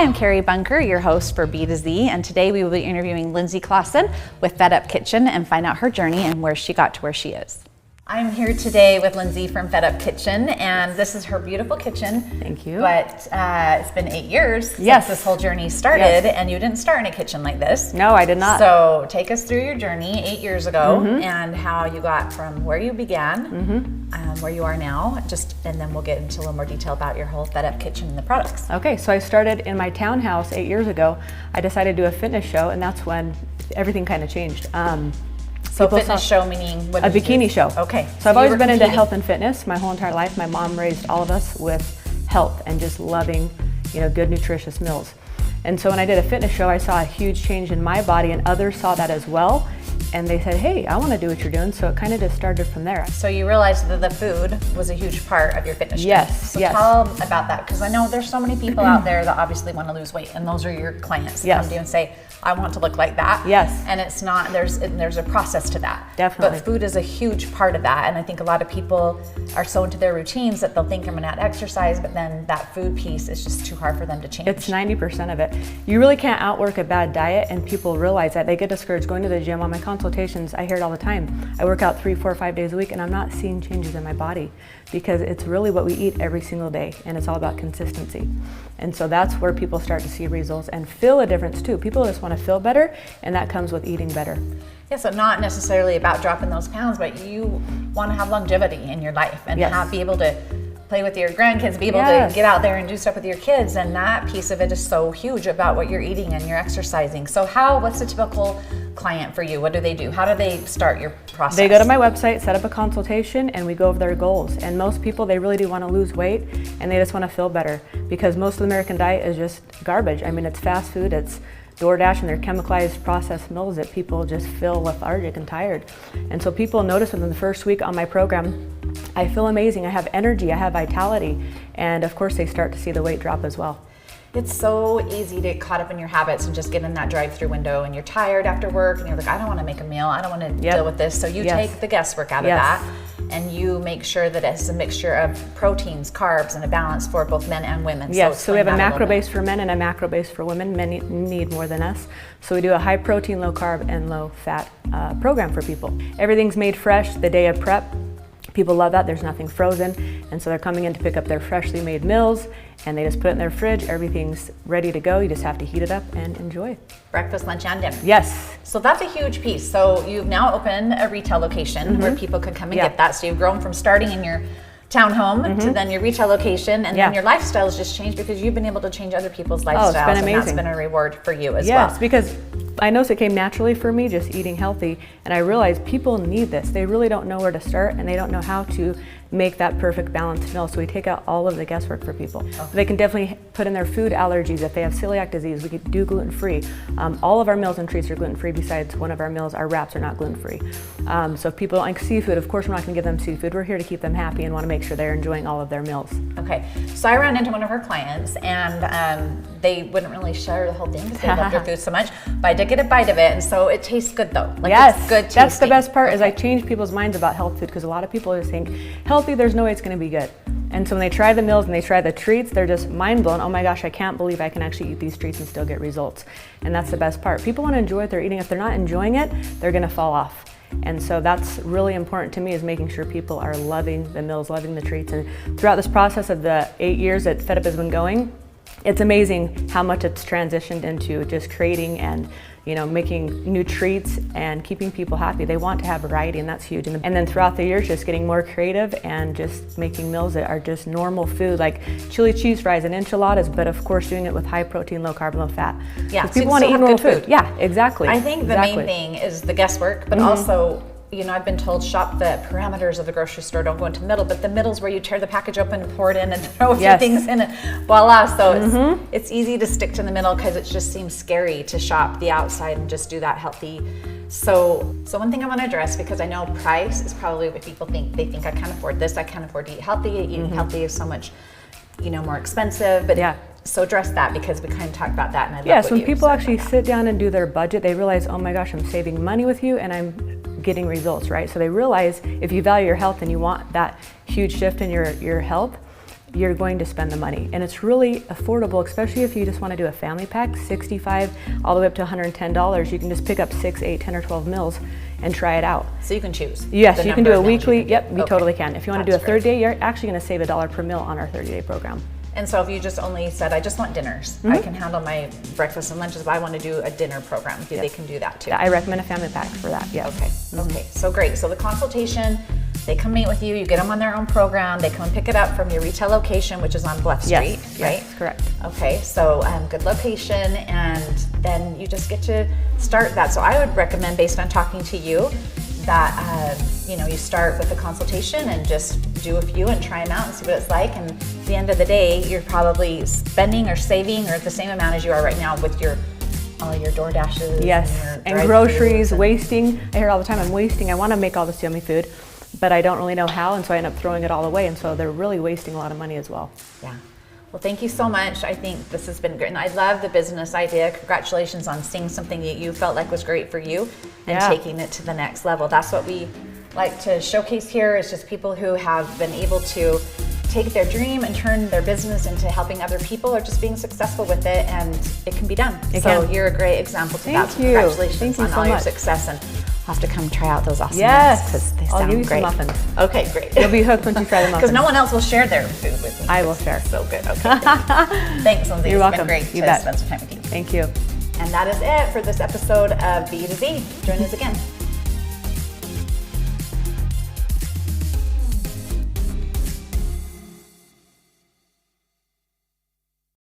Hi, I'm Carrie Bunker, your host for B2Z, and today we will be interviewing Linzie Clawson with Fed Up Kitchen and find out her journey and where she got to where she is. I'm here today with Linzie from Fed Up Kitchen, and this is her beautiful kitchen. Thank you. But it's been 8 years since this whole journey started, and you didn't start in a kitchen like this. No, I did not. So take us through your journey 8 years ago and how you got from where you began, where you are now, and then we'll get into a little more detail about your whole Fed Up Kitchen and the products. Okay, so I started in my townhouse 8 years ago. I decided to do a fitness show, and that's when everything kind of changed. So fitness show meaning what? A bikini show. Okay. So I've always been into health and fitness my whole entire life. My mom raised all of us with health and just loving, good nutritious meals. And so when I did a fitness show, I saw a huge change in my body, and others saw that as well. And they said, hey, I want to do what you're doing. So it kind of just started from there. So you realized that the food was a huge part of your fitness journey. Yes. So tell them about that, because I know there's so many people out there that obviously want to lose weight, and those are your clients that come to you and say, I want to look like that. Yes. And it's not, there's a process to that. Definitely. But food is a huge part of that. And I think a lot of people are so into their routines that they'll think I'm going to add exercise, but then that food piece is just too hard for them to change. It's 90% of it. You really can't outwork a bad diet, and people realize that. They get discouraged going to the gym. On my consultations, I hear it all the time. I work out 3, 4, 5 days a week, and I'm not seeing changes in my body because it's really what we eat every single day, and it's all about consistency. And so that's where people start to see results and feel a difference too. People just want to feel better, and that comes with eating better. Yeah, so not necessarily about dropping those pounds, but you want to have longevity in your life and be able to play with your grandkids, be able to get out there and do stuff with your kids, and that piece of it is so huge about what you're eating and you're exercising. So what's a typical client for you? What do they do? How do they start your process? They go to my website, set up a consultation, and we go over their goals. And most people, they really do want to lose weight, and they just want to feel better, because most of the American diet is just garbage. I mean, it's fast food, it's DoorDash, and they're chemicalized processed meals that people just feel lethargic and tired. And so people notice within the first week on my program, I feel amazing, I have energy, I have vitality, and of course they start to see the weight drop as well. It's so easy to get caught up in your habits and just get in that drive-through window, and you're tired after work and you're like, I don't want to make a meal, I don't want to deal with this. So you take the guesswork out of that, and you make sure that it's a mixture of proteins, carbs, and a balance for both men and women. Yes, so we have a macro base for men and a macro base for women. Men need more than us. So we do a high protein, low carb, and low fat program for people. Everything's made fresh the day of prep. People love that. There's nothing frozen, and so they're coming in to pick up their freshly made meals, and they just put it in their fridge. Everything's ready to go. You just have to heat it up and enjoy. Breakfast, lunch, and dinner. Yes. So that's a huge piece. So you've now opened a retail location where people can come and get that. So you've grown from starting in your townhome to then your retail location, and then your lifestyle's just changed because you've been able to change other people's lifestyles. It's been amazing. And that's been a reward for you as well. Yes, because I noticed it came naturally for me, just eating healthy, and I realized people need this. They really don't know where to start, and they don't know how to make that perfect balanced meal. So we take out all of the guesswork for people. Okay. They can definitely put in their food allergies. If they have celiac disease, we could do gluten-free. All of our meals and treats are gluten-free. Besides one of our meals, our wraps are not gluten-free. So if people don't like seafood, of course we're not gonna give them seafood. We're here to keep them happy and wanna make sure they're enjoying all of their meals. Okay, so I ran into one of her clients, and they wouldn't really share the whole thing because they love their food so much, but I did get a bite of it, and so it tastes good though. Like, it's good tasting. That's the best part, is I change people's minds about health food, because a lot of people just think healthy, there's no way it's going to be good. And so when they try the meals and they try the treats, they're just mind blown. Oh my gosh, I can't believe I can actually eat these treats and still get results. And that's the best part. People want to enjoy what they're eating. If they're not enjoying it, they're going to fall off. And so that's really important to me, is making sure people are loving the meals, loving the treats. And throughout this process of the 8 years that Fed Up has been going, it's amazing how much it's transitioned into just creating and making new treats and keeping people happy. They want to have variety, and that's huge. And then throughout the years, just getting more creative and just making meals that are just normal food, like chili cheese fries and enchiladas, but of course doing it with high protein, low carb, low fat. Yeah, people want to eat normal food. Yeah, exactly. I think the main thing is the guesswork, but also, I've been told shop the parameters of the grocery store, don't go into the middle, but the middle's where you tear the package open and pour it in and throw a few things in and voila. So it's easy to stick to the middle because it just seems scary to shop the outside and just do that healthy. So one thing I want to address, because I know price is probably what people think. They think I can't afford this, I can't afford to eat healthy. Eating healthy is so much, more expensive. But so address that, because we kind of talked about that, and I love when people actually sit down and do their budget, they realize, oh my gosh, I'm saving money with you, and I'm getting results, right? So they realize if you value your health and you want that huge shift in your health, you're going to spend the money. And it's really affordable, especially if you just want to do a family pack, $65 all the way up to $110. You can just pick up 6, 8, 10, or 12 meals and try it out. So you can choose. Yes, you can do a weekly. Yep, you totally can. If you want to do a That's great. 30-day, you're actually going to save $1 per meal on our 30-day program. And so if you just only said, I just want dinners, I can handle my breakfast and lunches, but I want to do a dinner program, they can do that too. Yeah, I recommend a family pack for that, yes. Okay, okay, so great. So the consultation, they come meet with you, you get them on their own program, they come and pick it up from your retail location, which is on Bluff Street, right? Yes, correct. Okay, so good location, and then you just get to start that. So I would recommend, based on talking to you, that you start with a consultation and just do a few and try them out and see what it's like. And at the end of the day, you're probably spending or saving or the same amount as you are right now with all your DoorDashes. Yes, and your groceries, wasting. I hear all the time, I'm wasting. I want to make all this yummy food, but I don't really know how, and so I end up throwing it all away. And so they're really wasting a lot of money as well. Yeah. Well, thank you so much. I think this has been great. And I love the business idea. Congratulations on seeing something that you felt like was great for you and taking it to the next level. That's what we like to showcase here, is just people who have been able to take their dream and turn their business into helping other people or just being successful with it, and it can be done. You're a great example to that. So congratulations on all your success, and I'll have to come try out those awesome meals because they sound I'll give you great. some muffins. Okay, great. You'll be hooked once you try the muffins. Because no one else will share their food with me. I will share. So good. Okay. Thanks, Lindsay. You're welcome. It's been great You to bet. spend some time with you. Thank you. And that is it for this episode of B2Z. Join us again.